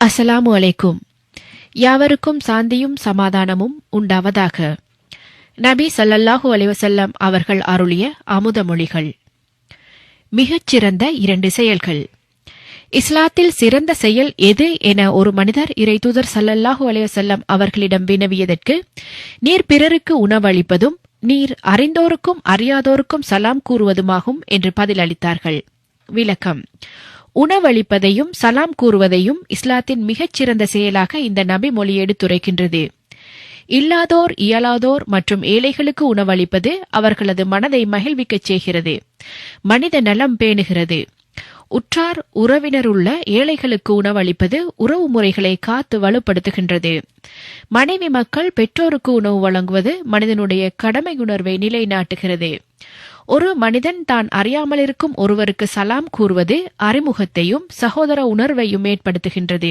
அஸ்ஸலாமு அலைக்கும். யாவருக்கும் சாந்தியும் சமாதானமும் உண்டாவதாக. நபி ஸல்லல்லாஹு அலைஹி வஸல்லம் அவர்கள் அருளிய அமுத மொழிகள். மிகச்சிறந்த 2 செயல்கள். இஸ்லாத்தில் சிறந்த செயல் எது என ஒரு மனிதர் இறைதூதர் ஸல்லல்லாஹு அலைஹி வஸல்லம் அவர்களிடம் வினவியதற்கு, நீர் பிறருக்கு உணவளிப்பதும் நீர் அறிந்தோருக்கும் அறியாதோருக்கும் சலாம் கூறுவதுமாகும் என்று பதிலளித்தார்கள். விளக்கம்: உணவளிப்பதையும் சலாம் கூறுவதையும் இஸ்லாத்தின் மிகச்சிறந்த செயலாக இந்த நபி மொழி எடுத்துரைக்கின்றது. இல்லாதோர், இயலாதோர் மற்றும் ஏழைகளுக்கு உணவளிப்பது அவர்களது மனதை மகிழ்விக்கச் செய்கிறது, மனித நலம் பேணுகிறது. உற்றார் உறவினருள்ள ஏழைகளுக்கு உணவளிப்பது உறவு முறைகளை காத்து வலுப்படுத்துகின்றது. மனைவி மக்கள் பெற்றோருக்கு உணவு வழங்குவது மனிதனுடைய கடமையுணர்வை நிலைநாட்டுகிறது. ஒரு மனிதன் தான் அறியாமலிருக்கும் ஒருவருக்கு சலாம் கூறுவது அறிமுகத்தையும் சகோதர உணர்வையும் ஏற்படுத்துகின்றது.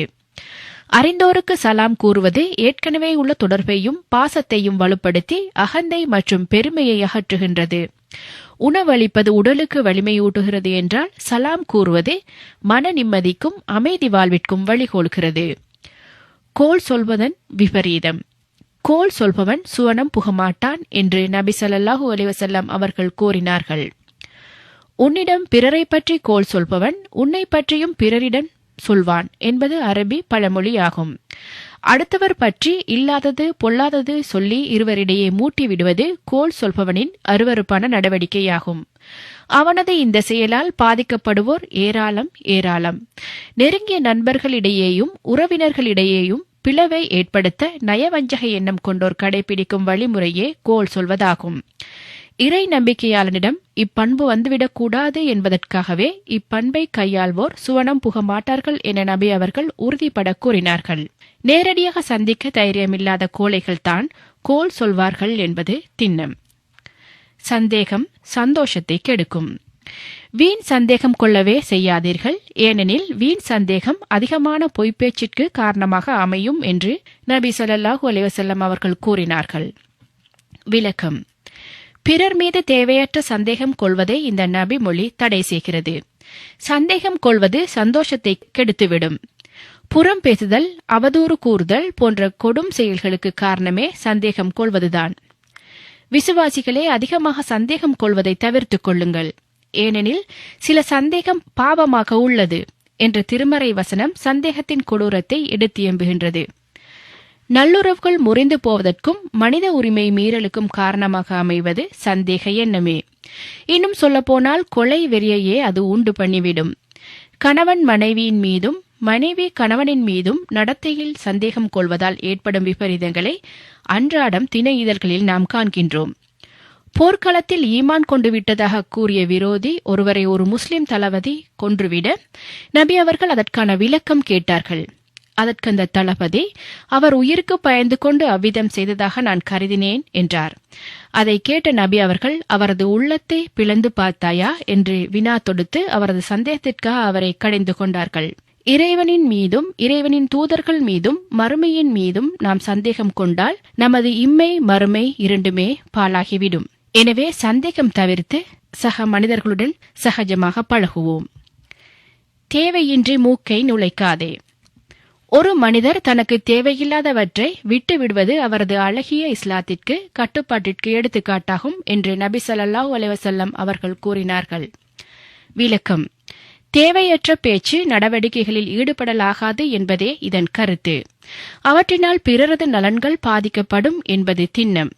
அறிந்தோருக்கு சலாம் கூறுவது ஏற்கனவே உள்ள தொடர்பையும் பாசத்தையும் வலுப்படுத்தி அகந்தை மற்றும் பெருமையை அகற்றுகின்றது. உணவளிப்பது உடலுக்கு வலிமையூட்டுகிறது என்றால், சலாம் கூறுவது மன நிம்மதிக்கும் அமைதி வாழ்விற்கும் வழிகோலுகிறது. கோள் சொல்வதன் விபரீதம். கோள் சொல்பவன் சுவனம் புகமாட்டான் என்று நபி ஸல்லல்லாஹு அலைஹி வஸல்லம் அவர்கள் கூறினார்கள். உன்னிடம் பிறரை பற்றி கோள் சொல்பவன் உன்னை பற்றியும் பிறரிடம் சொல்வான் என்பது அரபி பழமொழியாகும். அடுத்தவர் பற்றி இல்லாதது பொல்லாதது சொல்லி இருவரிடையே மூட்டி விடுவது கோள் சொல்பவனின் அருவருப்பான நடவடிக்கையாகும். அவனது இந்த செயலால் பாதிக்கப்படுவோர் ஏராளம் ஏராளம். நெருங்கிய நண்பர்களிடையேயும் உறவினர்களிடையேயும் பிளவை ஏற்படுத்த நயவஞ்சக எண்ணம் கொண்டோர் கடைபிடிக்கும் வழிமுறையே கோள் சொல்வதாகும். இறை நம்பிக்கையாளனிடம் இப்பண்பு வந்துவிடக்கூடாது என்பதற்காகவே இப்பண்பை கையாள்வோர் சுவனம் புக மாட்டார்கள் என நபி அவர்கள் உறுதிபட கூறினார்கள். நேரடியாக சந்திக்க தைரியமில்லாத கோழைகள்தான் கோள் சொல்வார்கள் என்பது திண்ணம். சந்தேகம் சந்தோஷத்தை கெடுக்கும். வீண் சந்தேகம் கொள்ளவே செய்யாதீர்கள், ஏனெனில் வீண் சந்தேகம் அதிகமான பொய்ப்பேச்சிற்கு காரணமாக அமையும் என்று நபி ஸல்லல்லாஹு அலைஹி வஸல்லம் அவர்கள் கூறினார்கள். விளக்கம்: பிறர் மீது தேவையற்ற சந்தேகம் கொள்வதை இந்த நபி மொழி தடை செய்கிறது. சந்தேகம் கொள்வது சந்தோஷத்தை கெடுத்துவிடும். புறம் பேசுதல், அவதூறு கூறுதல் போன்ற கொடும் செயல்களுக்கு காரணமே சந்தேகம் கொள்வதுதான். விசுவாசிகளே, அதிகமாக சந்தேகம் கொள்வதை தவிர்த்துக் கொள்ளுங்கள், ஏனெனில் சில சந்தேகம் பாவமாக உள்ளது என்ற திருமறை வசனம் சந்தேகத்தின் கொடூரத்தை எடுத்தியம்புகின்றது. நல்லுறவுகள் முறிந்து போவதற்கும் மனித உரிமை மீறலுக்கும் காரணமாக அமைவது சந்தேக எண்ணமே. இன்னும் சொல்லப்போனால் கொலை வெறியையே அது உண்டு பண்ணிவிடும். கணவன் மனைவியின் மீதும் மனைவி கணவனின் மீதும் நடத்தையில் சந்தேகம் கொள்வதால் ஏற்படும் விபரீதங்களை அன்றாடம் தின இதழ்களில் நாம் காண்கின்றோம். போர்க்களத்தில் ஈமான் கொண்டு விட்டதாக கூறிய விரோதி ஒருவரை ஒரு முஸ்லிம் தளபதி கொன்றுவிட நபி அவர்கள் அதற்கான விளக்கம் கேட்டார்கள். அதற்கு அந்த தளபதி, அவர் உயிருக்கு பயந்து கொண்டு அவ்விதம் செய்ததாக நான் கருதினேன் என்றார். அதை கேட்ட நபி அவர்கள், அவரது உள்ளத்தை பிளந்து பார்த்தாயா என்று வினா தொடுத்து அவரது சந்தேகத்திற்காக அவரை கடிந்து கொண்டார்கள். இறைவனின் மீதும் இறைவனின் தூதர்கள் மீதும் மறுமையின் மீதும் நாம் சந்தேகம் கொண்டால் நமது இம்மை மறுமை இரண்டுமே பாழாகிவிடும். எனவே சந்தேகம் தவிர்த்து சக மனிதர்களுடன் சகஜமாக பழகுவோம். தேவையின்றி மூக்கை நுழைக்காதே. ஒரு மனிதர் தனக்கு தேவையில்லாதவற்றை விட்டு விடுவது அவரது அழகிய இஸ்லாத்திற்கு கட்டுப்பாட்டிற்கு எடுத்துக்காட்டாகும் என்று நபி ஸல்லல்லாஹு அலைஹி வஸல்லம் அவர்கள் கூறினார்கள். விளக்கம்: தேவையற்ற பேச்சு நடவடிக்கைகளில் ஈடுபடலாகாது என்பதே இதன் கருத்து. அவற்றினால் பிறரது நலன்கள் பாதிக்கப்படும் என்பது திண்ணம்.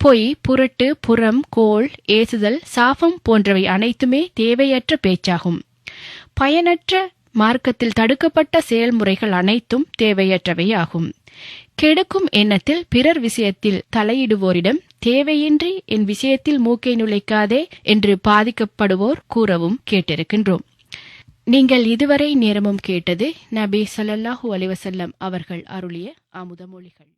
பொய், புரட்டு, புறம், கோள், ஏசுதல், சாபம் போன்றவை அனைத்துமே தேவையற்ற பேச்சாகும். பயனற்ற மார்க்கத்தில் தடுக்கப்பட்ட செயல்முறைகள் அனைத்தும் தேவையற்றவை ஆகும். கெடுக்கும் எண்ணத்தில் பிறர் விஷயத்தில் தலையிடுவோரிடம் தேவையின்றி என் விஷயத்தில் மூக்கை நுழைக்காதே என்று பாதிக்கப்படுவோர் கூறவும் கேட்டிருக்கின்றோம். நீங்கள் இதுவரை நேரமும் கேட்டது நபி ஸல்லல்லாஹு அலைஹி வஸல்லம் அவர்கள் அருளிய அமுத மொழிகள்.